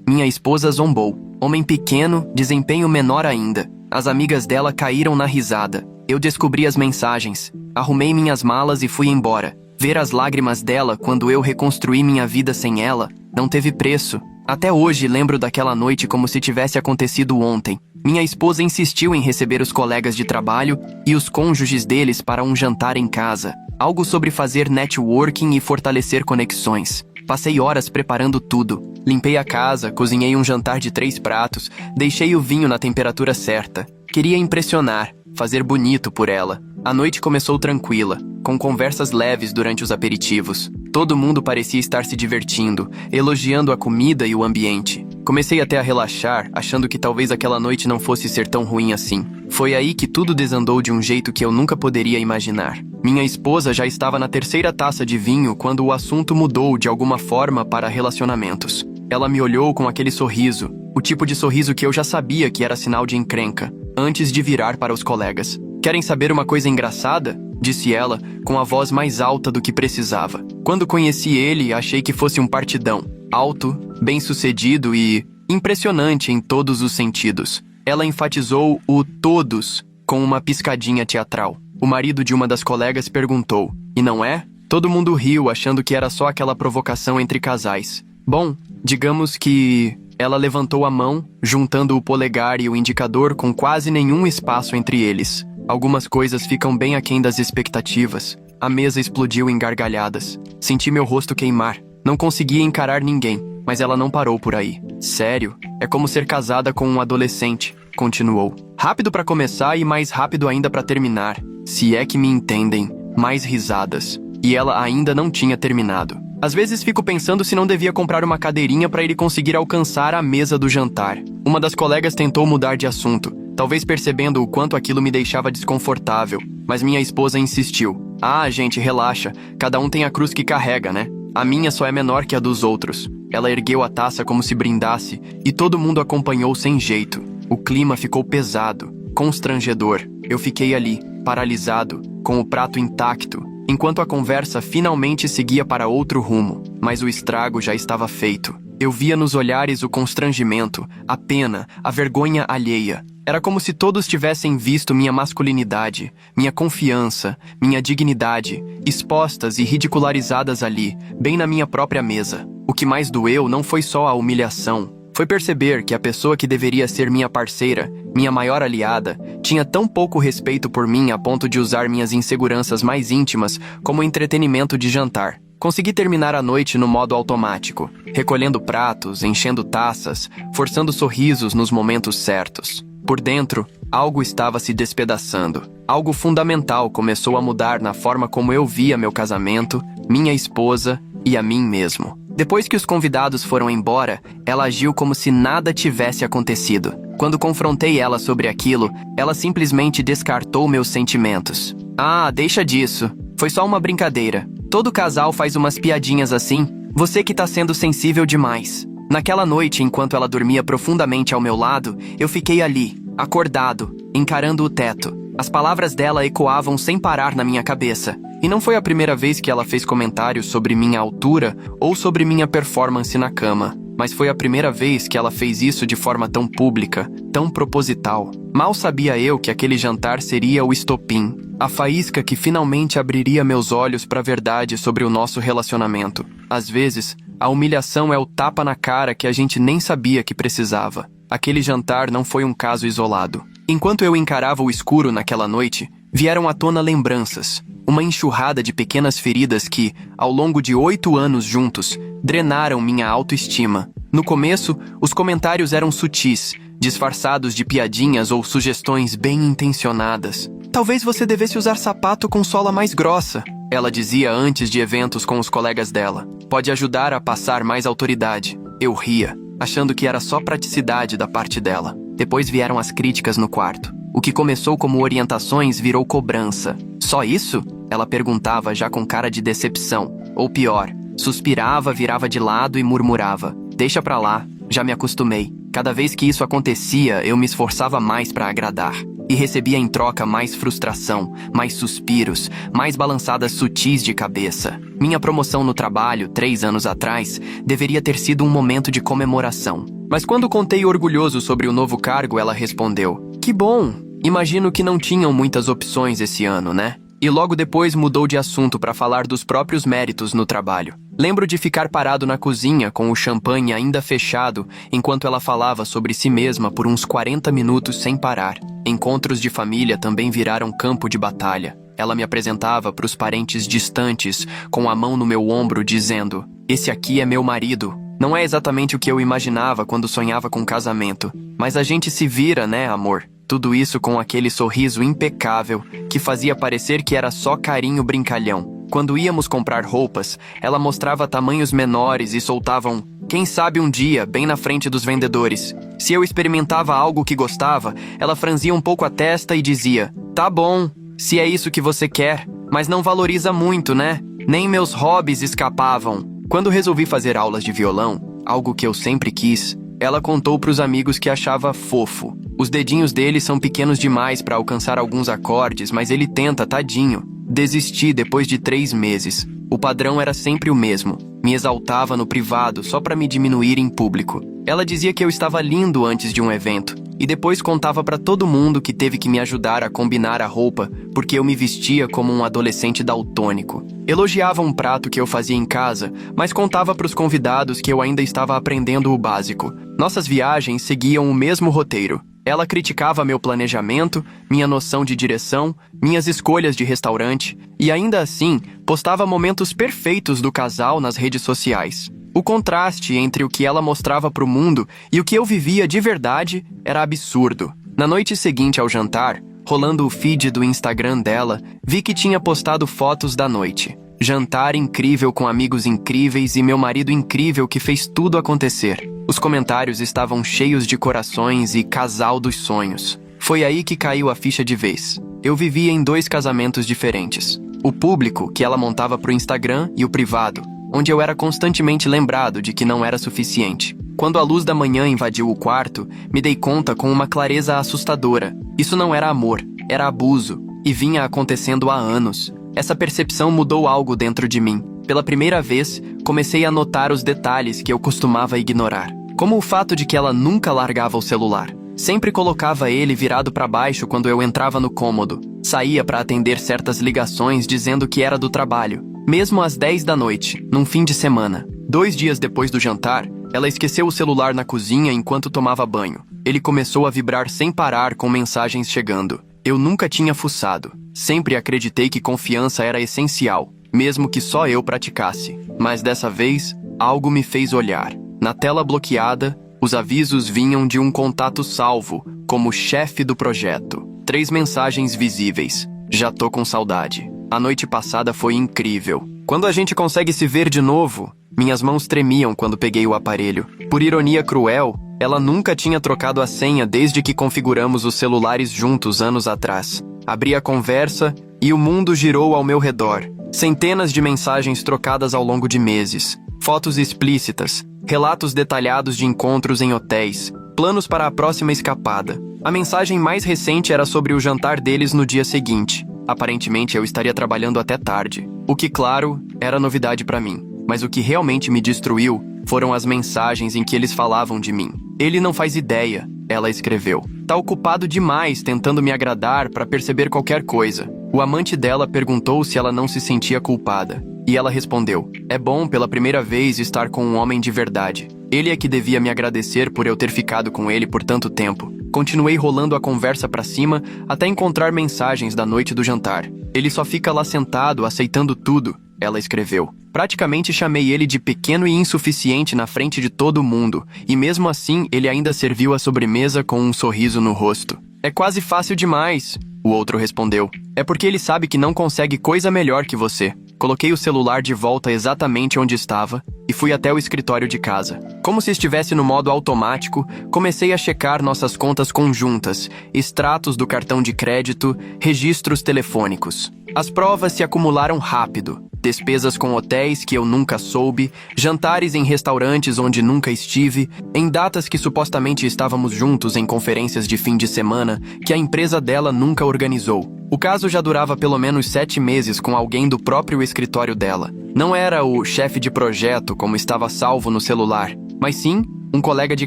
Minha esposa zombou. Homem pequeno, desempenho menor ainda. As amigas dela caíram na risada. Eu descobri as mensagens. Arrumei minhas malas e fui embora. Ver as lágrimas dela quando eu reconstruí minha vida sem ela não teve preço. Até hoje lembro daquela noite como se tivesse acontecido ontem. Minha esposa insistiu em receber os colegas de trabalho e os cônjuges deles para um jantar em casa. Algo sobre fazer networking e fortalecer conexões. Passei horas preparando tudo. Limpei a casa, cozinhei um jantar de 3 pratos, deixei o vinho na temperatura certa. Queria impressionar, fazer bonito por ela. A noite começou tranquila, com conversas leves durante os aperitivos. Todo mundo parecia estar se divertindo, elogiando a comida e o ambiente. Comecei até a relaxar, achando que talvez aquela noite não fosse ser tão ruim assim. Foi aí que tudo desandou de um jeito que eu nunca poderia imaginar. Minha esposa já estava na 3ª taça de vinho quando o assunto mudou de alguma forma para relacionamentos. Ela me olhou com aquele sorriso, o tipo de sorriso que eu já sabia que era sinal de encrenca, antes de virar para os colegas. "Querem saber uma coisa engraçada?" disse ela, com a voz mais alta do que precisava. Quando conheci ele, achei que fosse um partidão. Alto, bem-sucedido e impressionante em todos os sentidos. Ela enfatizou o todos com uma piscadinha teatral. O marido de uma das colegas perguntou: "E não é?" Todo mundo riu, achando que era só aquela provocação entre casais. Bom, digamos que... Ela levantou a mão, juntando o polegar e o indicador com quase nenhum espaço entre eles. Algumas coisas ficam bem aquém das expectativas. A mesa explodiu em gargalhadas. Senti meu rosto queimar. Não conseguia encarar ninguém, mas ela não parou por aí. "Sério, é como ser casada com um adolescente", continuou. "Rápido para começar e mais rápido ainda para terminar. Se é que me entendem." Mais risadas. E ela ainda não tinha terminado. "Às vezes fico pensando se não devia comprar uma cadeirinha para ele conseguir alcançar a mesa do jantar." Uma das colegas tentou mudar de assunto, talvez percebendo o quanto aquilo me deixava desconfortável, mas minha esposa insistiu. "Ah, gente, relaxa. Cada um tem a cruz que carrega, né? A minha só é menor que a dos outros." Ela ergueu a taça como se brindasse, e todo mundo acompanhou sem jeito. O clima ficou pesado, constrangedor. Eu fiquei ali, paralisado, com o prato intacto, enquanto a conversa finalmente seguia para outro rumo, mas o estrago já estava feito. Eu via nos olhares o constrangimento, a pena, a vergonha alheia. Era como se todos tivessem visto minha masculinidade, minha confiança, minha dignidade, expostas e ridicularizadas ali, bem na minha própria mesa. O que mais doeu não foi só a humilhação. Foi perceber que a pessoa que deveria ser minha parceira, minha maior aliada, tinha tão pouco respeito por mim a ponto de usar minhas inseguranças mais íntimas como entretenimento de jantar. Consegui terminar a noite no modo automático, recolhendo pratos, enchendo taças, forçando sorrisos nos momentos certos. Por dentro, algo estava se despedaçando. Algo fundamental começou a mudar na forma como eu via meu casamento, minha esposa e a mim mesmo. Depois que os convidados foram embora, ela agiu como se nada tivesse acontecido. Quando confrontei ela sobre aquilo, ela simplesmente descartou meus sentimentos. "Ah, deixa disso. Foi só uma brincadeira. Todo casal faz umas piadinhas assim. Você que tá sendo sensível demais." Naquela noite, enquanto ela dormia profundamente ao meu lado, eu fiquei ali, acordado, encarando o teto. As palavras dela ecoavam sem parar na minha cabeça. E não foi a primeira vez que ela fez comentários sobre minha altura ou sobre minha performance na cama. Mas foi a primeira vez que ela fez isso de forma tão pública, tão proposital. Mal sabia eu que aquele jantar seria o estopim, a faísca que finalmente abriria meus olhos para a verdade sobre o nosso relacionamento. Às vezes, a humilhação é o tapa na cara que a gente nem sabia que precisava. Aquele jantar não foi um caso isolado. Enquanto eu encarava o escuro naquela noite, vieram à tona lembranças. Uma enxurrada de pequenas feridas que, ao longo de 8 anos juntos, drenaram minha autoestima. No começo, os comentários eram sutis, disfarçados de piadinhas ou sugestões bem intencionadas. "Talvez você devesse usar sapato com sola mais grossa", ela dizia antes de eventos com os colegas dela. "Pode ajudar a passar mais autoridade." Eu ria, achando que era só praticidade da parte dela. Depois vieram as críticas no quarto. O que começou como orientações virou cobrança. "Só isso?" ela perguntava já com cara de decepção. Ou pior, suspirava, virava de lado e murmurava: "Deixa pra lá, já me acostumei." Cada vez que isso acontecia, eu me esforçava mais para agradar. E recebia em troca mais frustração, mais suspiros, mais balançadas sutis de cabeça. Minha promoção no trabalho, 3 anos atrás, deveria ter sido um momento de comemoração. Mas quando contei orgulhoso sobre o novo cargo, ela respondeu: "Que bom! Imagino que não tinham muitas opções esse ano, né?" E logo depois mudou de assunto para falar dos próprios méritos no trabalho. Lembro de ficar parado na cozinha com o champanhe ainda fechado enquanto ela falava sobre si mesma por uns 40 minutos sem parar. Encontros de família também viraram campo de batalha. Ela me apresentava para os parentes distantes, com a mão no meu ombro, dizendo: "Esse aqui é meu marido." Não é exatamente o que eu imaginava quando sonhava com casamento, mas a gente se vira, né, amor? Tudo isso com aquele sorriso impecável que fazia parecer que era só carinho brincalhão. Quando íamos comprar roupas, ela mostrava tamanhos menores e soltava um "quem sabe um dia" bem na frente dos vendedores. Se eu experimentava algo que gostava, ela franzia um pouco a testa e dizia: "Tá bom, se é isso que você quer, mas não valoriza muito, né?" Nem meus hobbies escapavam. Quando resolvi fazer aulas de violão, algo que eu sempre quis, ela contou para os amigos que achava fofo. Os dedinhos dele são pequenos demais para alcançar alguns acordes, mas ele tenta, tadinho. Desisti depois de 3 meses. O padrão era sempre o mesmo. Me exaltava no privado só para me diminuir em público. Ela dizia que eu estava lindo antes de um evento, e depois contava para todo mundo que teve que me ajudar a combinar a roupa, porque eu me vestia como um adolescente daltônico. Elogiava um prato que eu fazia em casa, mas contava para os convidados que eu ainda estava aprendendo o básico. Nossas viagens seguiam o mesmo roteiro. Ela criticava meu planejamento, minha noção de direção, minhas escolhas de restaurante, e ainda assim, postava momentos perfeitos do casal nas redes sociais. O contraste entre o que ela mostrava para o mundo e o que eu vivia de verdade era absurdo. Na noite seguinte ao jantar, rolando o feed do Instagram dela, vi que tinha postado fotos da noite. Jantar incrível com amigos incríveis e meu marido incrível que fez tudo acontecer. Os comentários estavam cheios de corações e casal dos sonhos. Foi aí que caiu a ficha de vez. Eu vivia em 2 casamentos diferentes. O público, que ela montava pro Instagram, e o privado, onde eu era constantemente lembrado de que não era suficiente. Quando a luz da manhã invadiu o quarto, me dei conta com uma clareza assustadora. Isso não era amor, era abuso, e vinha acontecendo há anos. Essa percepção mudou algo dentro de mim. Pela primeira vez, comecei a notar os detalhes que eu costumava ignorar. Como o fato de que ela nunca largava o celular. Sempre colocava ele virado para baixo quando eu entrava no cômodo. Saía para atender certas ligações dizendo que era do trabalho. Mesmo às 10 da noite, num fim de semana. 2 dias depois do jantar, ela esqueceu o celular na cozinha enquanto tomava banho. Ele começou a vibrar sem parar com mensagens chegando. Eu nunca tinha fuçado. Sempre acreditei que confiança era essencial, mesmo que só eu praticasse. Mas dessa vez, algo me fez olhar. Na tela bloqueada, os avisos vinham de um contato salvo, como chefe do projeto. 3 mensagens visíveis. Já tô com saudade. A noite passada foi incrível. Quando a gente consegue se ver de novo, minhas mãos tremiam quando peguei o aparelho. Por ironia cruel, ela nunca tinha trocado a senha desde que configuramos os celulares juntos anos atrás. Abri a conversa e o mundo girou ao meu redor. Centenas de mensagens trocadas ao longo de meses. Fotos explícitas, relatos detalhados de encontros em hotéis, planos para a próxima escapada. A mensagem mais recente era sobre o jantar deles no dia seguinte. Aparentemente eu estaria trabalhando até tarde. O que, claro, era novidade para mim. Mas o que realmente me destruiu foram as mensagens em que eles falavam de mim. Ele não faz ideia, ela escreveu. Tá ocupado demais tentando me agradar para perceber qualquer coisa. O amante dela perguntou se ela não se sentia culpada. E ela respondeu: é bom pela primeira vez estar com um homem de verdade. Ele é que devia me agradecer por eu ter ficado com ele por tanto tempo. Continuei rolando a conversa pra cima até encontrar mensagens da noite do jantar. Ele só fica lá sentado, aceitando tudo, ela escreveu. Praticamente chamei ele de pequeno e insuficiente na frente de todo mundo, e mesmo assim ele ainda serviu a sobremesa com um sorriso no rosto. É quase fácil demais, o outro respondeu. É porque ele sabe que não consegue coisa melhor que você. Coloquei o celular de volta exatamente onde estava e fui até o escritório de casa. Como se estivesse no modo automático, comecei a checar nossas contas conjuntas, extratos do cartão de crédito, registros telefônicos. As provas se acumularam rápido. Despesas com hotéis que eu nunca soube, jantares em restaurantes onde nunca estive, em datas que supostamente estávamos juntos em conferências de fim de semana que a empresa dela nunca organizou. O caso já durava pelo menos 7 meses com alguém do próprio escritório dela. Não era o chefe de projeto como estava salvo no celular. mas sim um colega de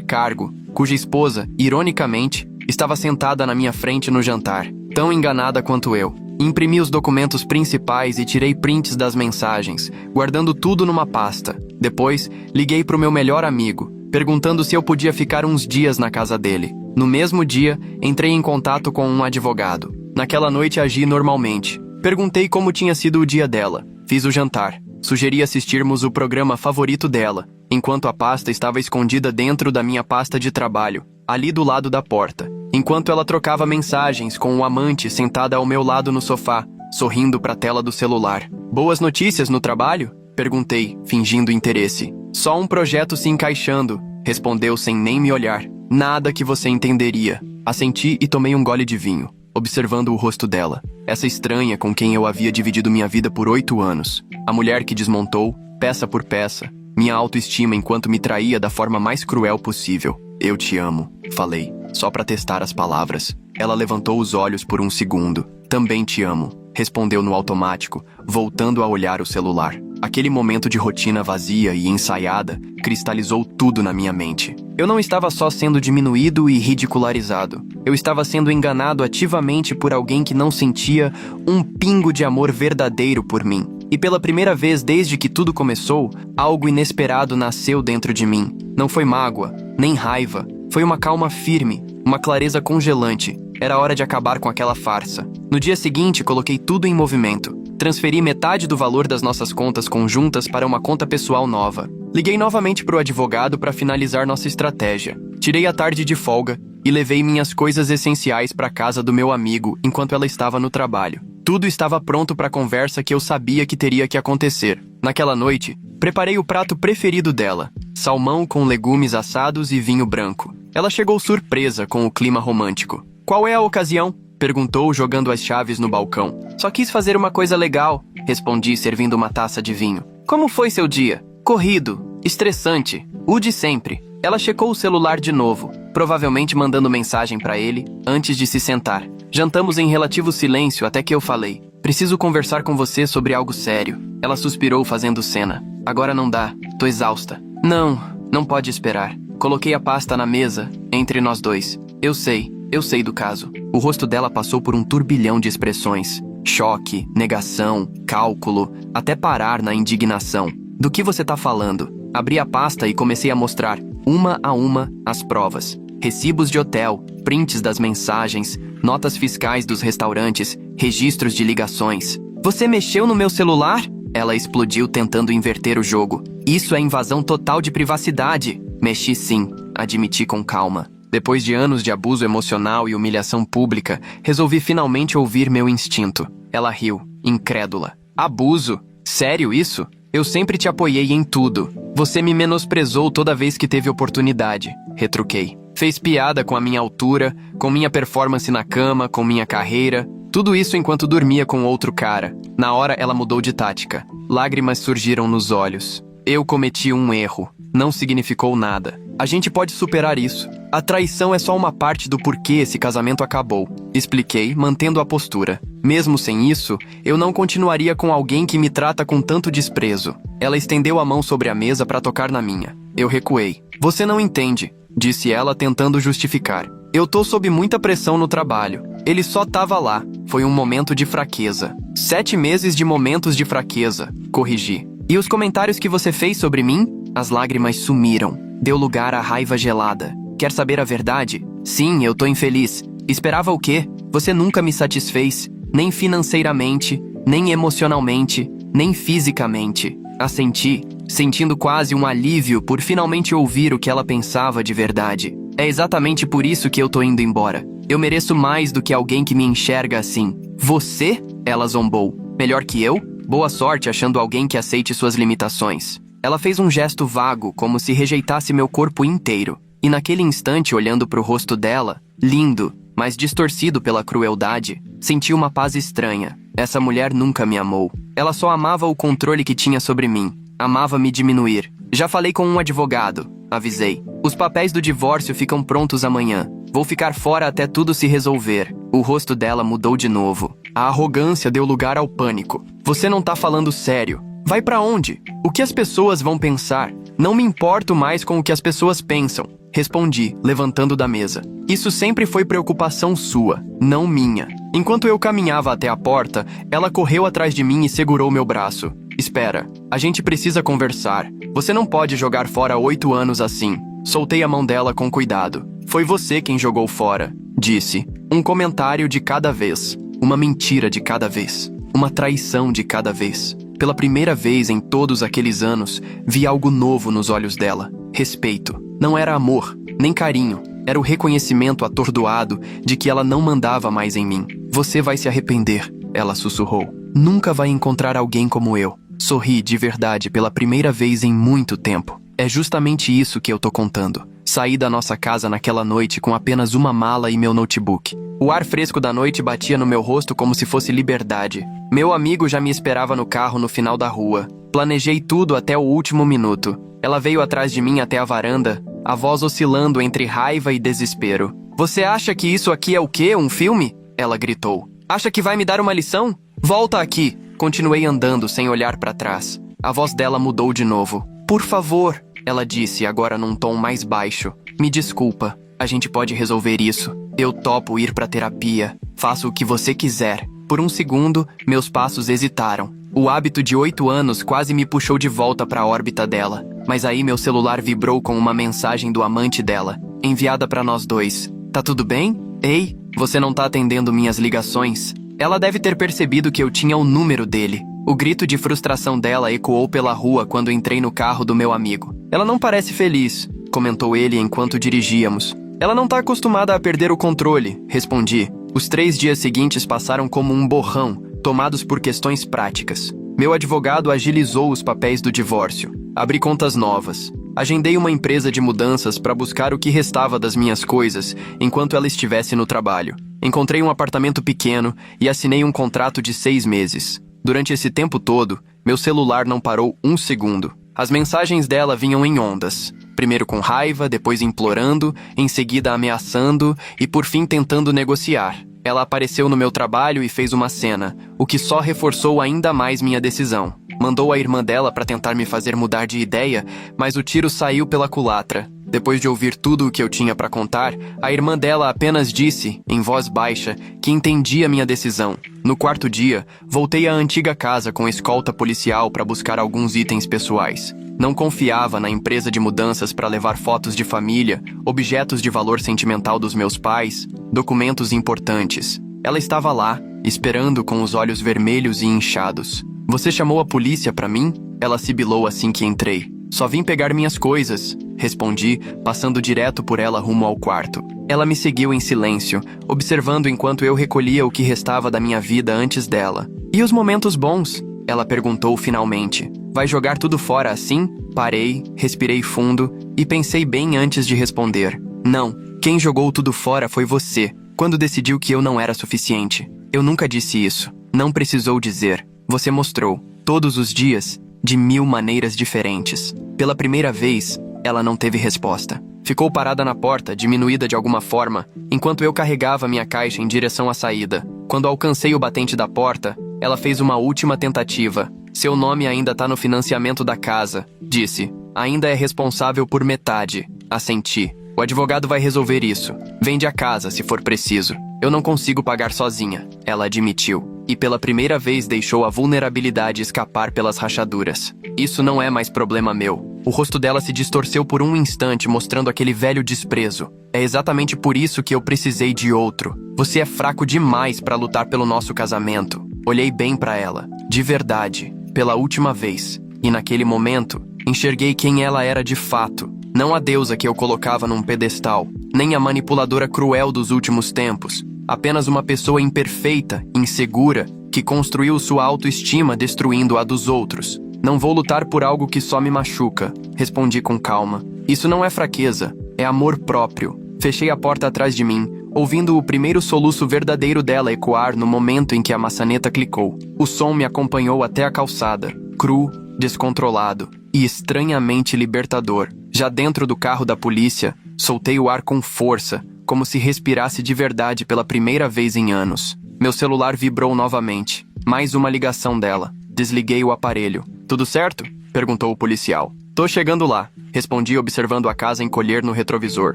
cargo, cuja esposa, ironicamente, estava sentada na minha frente no jantar, tão enganada quanto eu. Imprimi os documentos principais e tirei prints das mensagens, guardando tudo numa pasta. Depois, liguei para o meu melhor amigo, perguntando se eu podia ficar uns dias na casa dele. No mesmo dia, entrei em contato com um advogado. Naquela noite agi normalmente. Perguntei como tinha sido o dia dela. Fiz o jantar. Sugeri assistirmos o programa favorito dela, enquanto a pasta estava escondida dentro da minha pasta de trabalho, ali do lado da porta. Enquanto ela trocava mensagens com o amante sentada ao meu lado no sofá, sorrindo para a tela do celular. Boas notícias no trabalho? Perguntei, fingindo interesse. Só um projeto se encaixando, respondeu sem nem me olhar. Nada que você entenderia. Assenti e tomei um gole de vinho, observando o rosto dela. Essa estranha com quem eu havia dividido minha vida por 8 anos. A mulher que desmontou, peça por peça, minha autoestima enquanto me traía da forma mais cruel possível. Eu te amo, falei, só para testar as palavras. Ela levantou os olhos por um segundo. Também te amo, respondeu no automático, voltando a olhar o celular. Aquele momento de rotina vazia e ensaiada cristalizou tudo na minha mente. Eu não estava só sendo diminuído e ridicularizado. Eu estava sendo enganado ativamente por alguém que não sentia um pingo de amor verdadeiro por mim. E pela primeira vez desde que tudo começou, algo inesperado nasceu dentro de mim. Não foi mágoa, nem raiva. Foi uma calma firme, uma clareza congelante. Era hora de acabar com aquela farsa. No dia seguinte, coloquei tudo em movimento. Transferi metade do valor das nossas contas conjuntas para uma conta pessoal nova. Liguei novamente para o advogado para finalizar nossa estratégia. Tirei a tarde de folga e levei minhas coisas essenciais para a casa do meu amigo enquanto ela estava no trabalho. Tudo estava pronto para a conversa que eu sabia que teria que acontecer. Naquela noite, preparei o prato preferido dela, salmão com legumes assados e vinho branco. Ela chegou surpresa com o clima romântico. Qual é a ocasião? Perguntou, jogando as chaves no balcão. Só quis fazer uma coisa legal, respondi, servindo uma taça de vinho. Como foi seu dia? Corrido, estressante, o de sempre. Ela checou o celular de novo, provavelmente mandando mensagem para ele antes de se sentar. Jantamos em relativo silêncio até que eu falei. Preciso conversar com você sobre algo sério. Ela suspirou fazendo cena. Agora não dá, tô exausta. Não pode esperar. Coloquei a pasta na mesa, entre nós dois. Eu sei do caso. O rosto dela passou por um turbilhão de expressões. Choque, negação, cálculo, até parar na indignação. Do que você tá falando? Abri a pasta e comecei a mostrar, uma a uma, as provas. Recibos de hotel, prints das mensagens, notas fiscais dos restaurantes, registros de ligações. Você mexeu no meu celular? Ela explodiu tentando inverter o jogo. Isso é invasão total de privacidade. Mexi sim, admiti com calma. Depois de anos de abuso emocional e humilhação pública, resolvi finalmente ouvir meu instinto. Ela riu, incrédula. Abuso? Sério isso? Eu sempre te apoiei em tudo. Você me menosprezou toda vez que teve oportunidade. Retruquei. Fez piada com a minha altura, com minha performance na cama, com minha carreira. Tudo isso enquanto dormia com outro cara. Na hora ela mudou de tática. Lágrimas surgiram nos olhos. Eu cometi um erro. Não significou nada. A gente pode superar isso. A traição é só uma parte do porquê esse casamento acabou. Expliquei, mantendo a postura. Mesmo sem isso, eu não continuaria com alguém que me trata com tanto desprezo. Ela estendeu a mão sobre a mesa para tocar na minha. Eu recuei. Você não entende, disse ela tentando justificar. Eu tô sob muita pressão no trabalho. Ele só tava lá. Foi um momento de fraqueza. 7 meses de momentos de fraqueza, corrigi. E os comentários que você fez sobre mim? As lágrimas sumiram. Deu lugar à raiva gelada. Quer saber a verdade? Sim, eu tô infeliz. Esperava o quê? Você nunca me satisfez, nem financeiramente, nem emocionalmente, nem fisicamente. Assenti, sentindo quase um alívio por finalmente ouvir o que ela pensava de verdade. É exatamente por isso que eu tô indo embora. Eu mereço mais do que alguém que me enxerga assim. Você? Ela zombou. Melhor que eu? Boa sorte achando alguém que aceite suas limitações. Ela fez um gesto vago, como se rejeitasse meu corpo inteiro. E naquele instante, olhando pro rosto dela, lindo, mas distorcido pela crueldade, senti uma paz estranha. Essa mulher nunca me amou. Ela só amava o controle que tinha sobre mim. Amava me diminuir. Já falei com um advogado, avisei. Os papéis do divórcio ficam prontos amanhã. Vou ficar fora até tudo se resolver. O rosto dela mudou de novo. A arrogância deu lugar ao pânico. Você não tá falando sério. Vai pra onde? O que as pessoas vão pensar? Não me importo mais com o que as pessoas pensam, respondi, levantando da mesa. Isso sempre foi preocupação sua, não minha. Enquanto eu caminhava até a porta, ela correu atrás de mim e segurou meu braço. Espera, a gente precisa conversar. Você não pode jogar fora 8 anos assim. Soltei a mão dela com cuidado. Foi você quem jogou fora, disse. Um comentário de cada vez. Uma mentira de cada vez. Uma traição de cada vez. Pela primeira vez em todos aqueles anos, vi algo novo nos olhos dela. Respeito. Não era amor, nem carinho. Era o reconhecimento atordoado de que ela não mandava mais em mim. Você vai se arrepender, ela sussurrou. Nunca vai encontrar alguém como eu. Sorri de verdade pela primeira vez em muito tempo. É justamente isso que eu tô contando. Saí da nossa casa naquela noite com apenas uma mala e meu notebook. O ar fresco da noite batia no meu rosto como se fosse liberdade. Meu amigo já me esperava no carro no final da rua. Planejei tudo até o último minuto. Ela veio atrás de mim até a varanda, a voz oscilando entre raiva e desespero. Você acha que isso aqui é o quê? Um filme? Ela gritou. Acha que vai me dar uma lição? Volta aqui. Continuei andando sem olhar para trás. A voz dela mudou de novo. Por favor, ela disse agora num tom mais baixo. Me desculpa, a gente pode resolver isso. Eu topo ir pra terapia. Faço o que você quiser. Por um segundo, meus passos hesitaram. O hábito de 8 anos quase me puxou de volta para a órbita dela. Mas aí meu celular vibrou com uma mensagem do amante dela, enviada para nós dois. Tá tudo bem? Ei, você não tá atendendo minhas ligações? Ela deve ter percebido que eu tinha o número dele. O grito de frustração dela ecoou pela rua quando entrei no carro do meu amigo. Ela não parece feliz, comentou ele enquanto dirigíamos. Ela não tá acostumada a perder o controle, respondi. Os 3 dias seguintes passaram como um borrão, tomados por questões práticas. Meu advogado agilizou os papéis do divórcio. Abri contas novas. Agendei uma empresa de mudanças para buscar o que restava das minhas coisas enquanto ela estivesse no trabalho. Encontrei um apartamento pequeno e assinei um contrato de 6 meses. Durante esse tempo todo, meu celular não parou um segundo. As mensagens dela vinham em ondas. Primeiro com raiva, depois implorando, em seguida ameaçando e por fim tentando negociar. Ela apareceu no meu trabalho e fez uma cena, o que só reforçou ainda mais minha decisão. Mandou a irmã dela para tentar me fazer mudar de ideia, mas o tiro saiu pela culatra. Depois de ouvir tudo o que eu tinha para contar, a irmã dela apenas disse, em voz baixa, que entendia minha decisão. No 4º dia, voltei à antiga casa com escolta policial para buscar alguns itens pessoais. Não confiava na empresa de mudanças para levar fotos de família, objetos de valor sentimental dos meus pais, documentos importantes. Ela estava lá, esperando com os olhos vermelhos e inchados. Você chamou a polícia para mim? Ela sibilou assim que entrei. Só vim pegar minhas coisas, respondi, passando direto por ela rumo ao quarto. Ela me seguiu em silêncio, observando enquanto eu recolhia o que restava da minha vida antes dela. E os momentos bons? Ela perguntou finalmente. Vai jogar tudo fora assim? Parei, respirei fundo e pensei bem antes de responder. Não, quem jogou tudo fora foi você, quando decidiu que eu não era suficiente. Eu nunca disse isso. Não precisou dizer. Você mostrou, todos os dias, de 1000 maneiras diferentes. Pela primeira vez, ela não teve resposta. Ficou parada na porta, diminuída de alguma forma, enquanto eu carregava minha caixa em direção à saída. Quando alcancei o batente da porta, ela fez uma última tentativa. Seu nome ainda tá no financiamento da casa, disse. Ainda é responsável por metade. Assenti. O advogado vai resolver isso. Vende a casa, se for preciso. Eu não consigo pagar sozinha, ela admitiu. E pela primeira vez deixou a vulnerabilidade escapar pelas rachaduras. Isso não é mais problema meu. O rosto dela se distorceu por um instante, mostrando aquele velho desprezo. É exatamente por isso que eu precisei de outro. Você é fraco demais para lutar pelo nosso casamento. Olhei bem para ela, de verdade, pela última vez. E naquele momento, enxerguei quem ela era de fato. Não a deusa que eu colocava num pedestal, nem a manipuladora cruel dos últimos tempos. Apenas uma pessoa imperfeita, insegura, que construiu sua autoestima destruindo a dos outros. Não vou lutar por algo que só me machuca, respondi com calma. Isso não é fraqueza, é amor próprio. Fechei a porta atrás de mim, ouvindo o primeiro soluço verdadeiro dela ecoar no momento em que a maçaneta clicou. O som me acompanhou até a calçada, cru, descontrolado e estranhamente libertador. Já dentro do carro da polícia, soltei o ar com força, como se respirasse de verdade pela primeira vez em anos. Meu celular vibrou novamente. Mais uma ligação dela. Desliguei o aparelho. Tudo certo? Perguntou o policial. Tô chegando lá, respondi observando a casa encolher no retrovisor.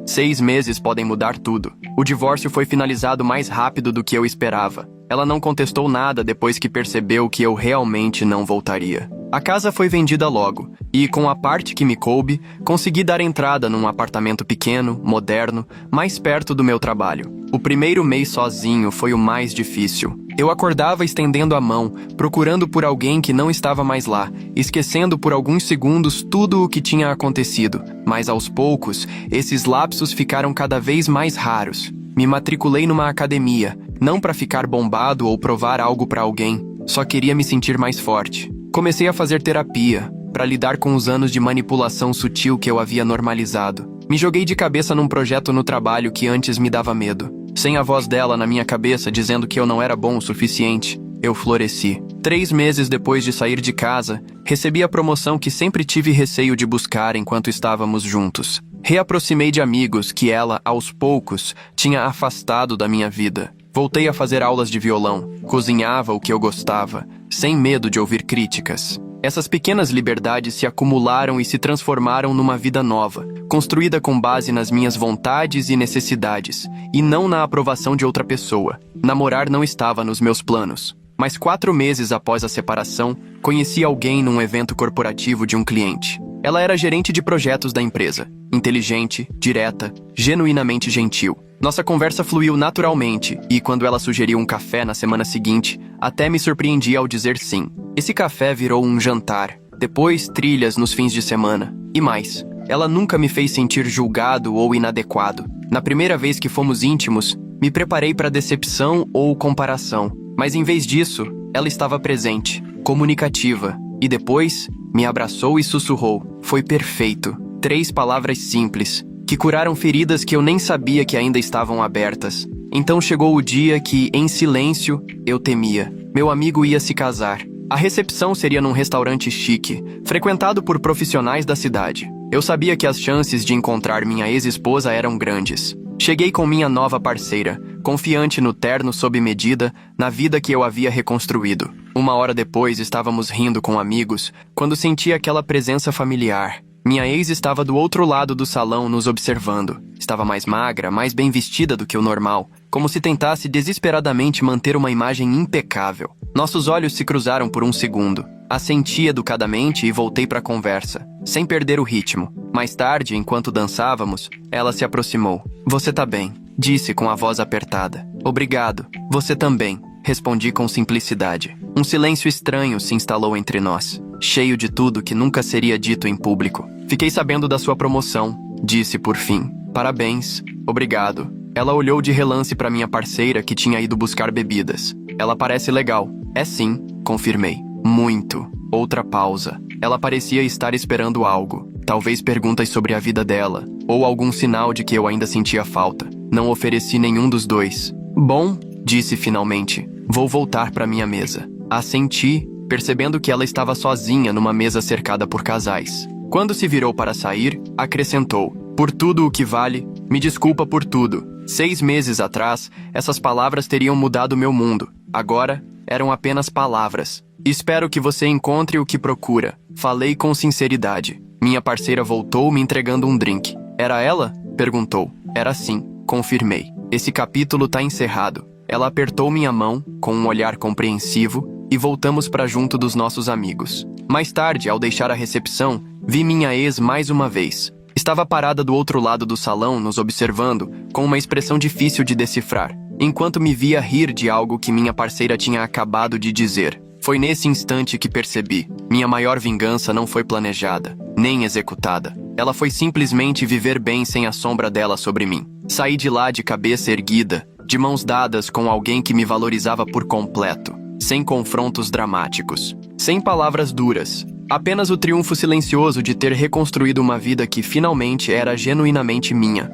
6 meses podem mudar tudo. O divórcio foi finalizado mais rápido do que eu esperava. Ela não contestou nada depois que percebeu que eu realmente não voltaria. A casa foi vendida logo, e com a parte que me coube, consegui dar entrada num apartamento pequeno, moderno, mais perto do meu trabalho. O primeiro mês sozinho foi o mais difícil. Eu acordava estendendo a mão, procurando por alguém que não estava mais lá, esquecendo por alguns segundos tudo o que tinha acontecido. Mas aos poucos, esses lapsos ficaram cada vez mais raros. Me matriculei numa academia, não para ficar bombado ou provar algo para alguém, só queria me sentir mais forte. Comecei a fazer terapia, para lidar com os anos de manipulação sutil que eu havia normalizado. Me joguei de cabeça num projeto no trabalho que antes me dava medo. Sem a voz dela na minha cabeça dizendo que eu não era bom o suficiente, eu floresci. 3 meses depois de sair de casa, recebi a promoção que sempre tive receio de buscar enquanto estávamos juntos. Reaproximei de amigos que ela, aos poucos, tinha afastado da minha vida. Voltei a fazer aulas de violão, cozinhava o que eu gostava, sem medo de ouvir críticas. Essas pequenas liberdades se acumularam e se transformaram numa vida nova, construída com base nas minhas vontades e necessidades, e não na aprovação de outra pessoa. Namorar não estava nos meus planos. Mas 4 meses após a separação, conheci alguém num evento corporativo de um cliente. Ela era gerente de projetos da empresa, inteligente, direta, genuinamente gentil. Nossa conversa fluiu naturalmente e, quando ela sugeriu um café na semana seguinte, até me surpreendi ao dizer sim. Esse café virou um jantar, depois trilhas nos fins de semana, e mais. Ela nunca me fez sentir julgado ou inadequado. Na primeira vez que fomos íntimos, me preparei para decepção ou comparação, mas em vez disso, ela estava presente, comunicativa, e depois me abraçou e sussurrou. Foi perfeito. 3 palavras simples, que curaram feridas que eu nem sabia que ainda estavam abertas. Então chegou o dia que, em silêncio, eu temia. Meu amigo ia se casar. A recepção seria num restaurante chique, frequentado por profissionais da cidade. Eu sabia que as chances de encontrar minha ex-esposa eram grandes. Cheguei com minha nova parceira, confiante no terno sob medida, na vida que eu havia reconstruído. 1 hora depois, estávamos rindo com amigos, quando senti aquela presença familiar. Minha ex estava do outro lado do salão nos observando. Estava mais magra, mais bem vestida do que o normal, como se tentasse desesperadamente manter uma imagem impecável. Nossos olhos se cruzaram por um segundo. Assenti educadamente e voltei para a conversa, sem perder o ritmo. Mais tarde, enquanto dançávamos, ela se aproximou. Você tá bem, disse com a voz apertada. Obrigado, você também, respondi com simplicidade. Um silêncio estranho se instalou entre nós, cheio de tudo que nunca seria dito em público. Fiquei sabendo da sua promoção, disse por fim. Parabéns, obrigado. Ela olhou de relance para minha parceira que tinha ido buscar bebidas. Ela parece legal. É sim, confirmei. Muito. Outra pausa. Ela parecia estar esperando algo. Talvez perguntas sobre a vida dela, ou algum sinal de que eu ainda sentia falta. Não ofereci nenhum dos dois. Bom, disse finalmente. Vou voltar para minha mesa. Assenti, percebendo que ela estava sozinha numa mesa cercada por casais. Quando se virou para sair, acrescentou. Por tudo o que vale, me desculpa por tudo. 6 meses atrás, essas palavras teriam mudado meu mundo. Agora, eram apenas palavras. Espero que você encontre o que procura. Falei com sinceridade. Minha parceira voltou me entregando um drink. Era ela? Perguntou. Era sim, confirmei. Esse capítulo tá encerrado. Ela apertou minha mão, com um olhar compreensivo, e voltamos para junto dos nossos amigos. Mais tarde, ao deixar a recepção, vi minha ex mais uma vez. Estava parada do outro lado do salão, nos observando, com uma expressão difícil de decifrar, enquanto me via rir de algo que minha parceira tinha acabado de dizer. Foi nesse instante que percebi. Minha maior vingança não foi planejada, nem executada. Ela foi simplesmente viver bem sem a sombra dela sobre mim. Saí de lá de cabeça erguida, de mãos dadas com alguém que me valorizava por completo, sem confrontos dramáticos, sem palavras duras. Apenas o triunfo silencioso de ter reconstruído uma vida que finalmente era genuinamente minha.